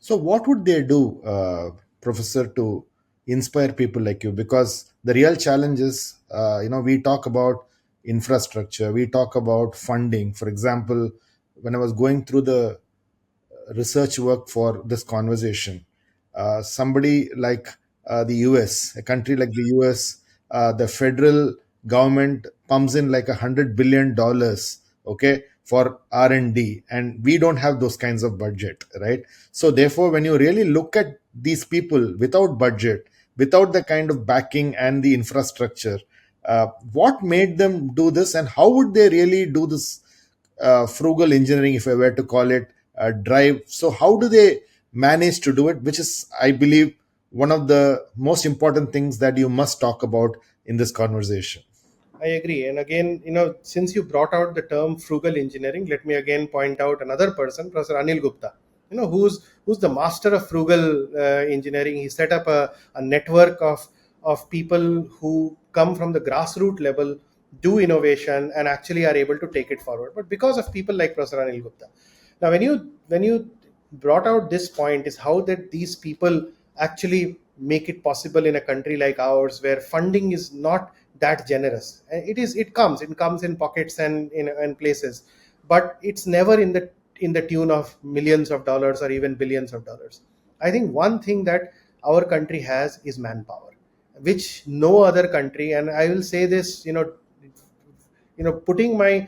So what would they do, Professor, to inspire people like you? Because the real challenge is, we talk about infrastructure, we talk about funding. For example, when I was going through the research work for this conversation. Somebody like the US, a country like the US, the federal government pumps in like $100 billion, okay, for R&D, and we don't have those kinds of budget, right? So therefore, when you really look at these people without budget, without the kind of backing and the infrastructure, what made them do this, and how would they really do this frugal engineering, if I were to call it, drive? So, how do they manage to do it? Which is, I believe, one of the most important things that you must talk about in this conversation. I agree. And again, since you brought out the term frugal engineering, let me again point out another person, Professor Anil Gupta. Who's the master of frugal engineering. He set up a network of people who come from the grassroots level, do innovation, and actually are able to take it forward. But because of people like Professor Anil Gupta. Now, when you brought out this point, is how that these people actually make it possible in a country like ours, where funding is not that generous. It comes in pockets and in places, but it's never in the tune of millions of dollars or even billions of dollars. I think one thing that our country has is manpower, which no other country. And I will say this, putting my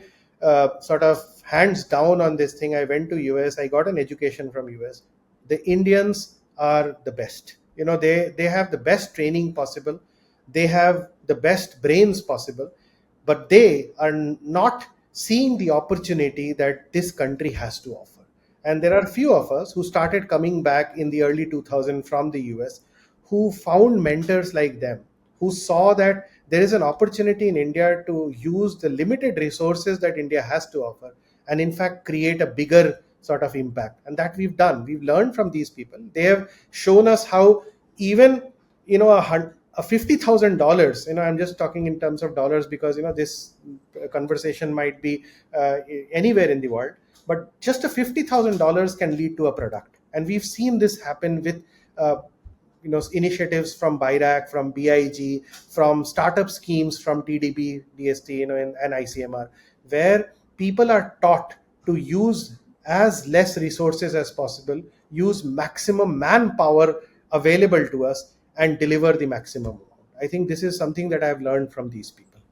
sort of hands down on this thing. I went to US, I got an education from US. The Indians are the best. They have the best training possible, they have the best brains possible, but they are not seeing the opportunity that this country has to offer. And there are few of us who started coming back in the early 2000 from the US, who found mentors like them, who saw that there is an opportunity in India to use the limited resources that India has to offer, and in fact create a bigger sort of impact. And that we've done. We've learned from these people. They have shown us how even a $50,000. I'm just talking in terms of dollars, because this conversation might be anywhere in the world, but just a $50,000 can lead to a product. And we've seen this happen with uh, initiatives from BIRAC, from BIG, from startup schemes from TDB, DST, and ICMR, where people are taught to use as less resources as possible, use maximum manpower available to us, and deliver the maximum amount. I think this is something that I've learned from these people.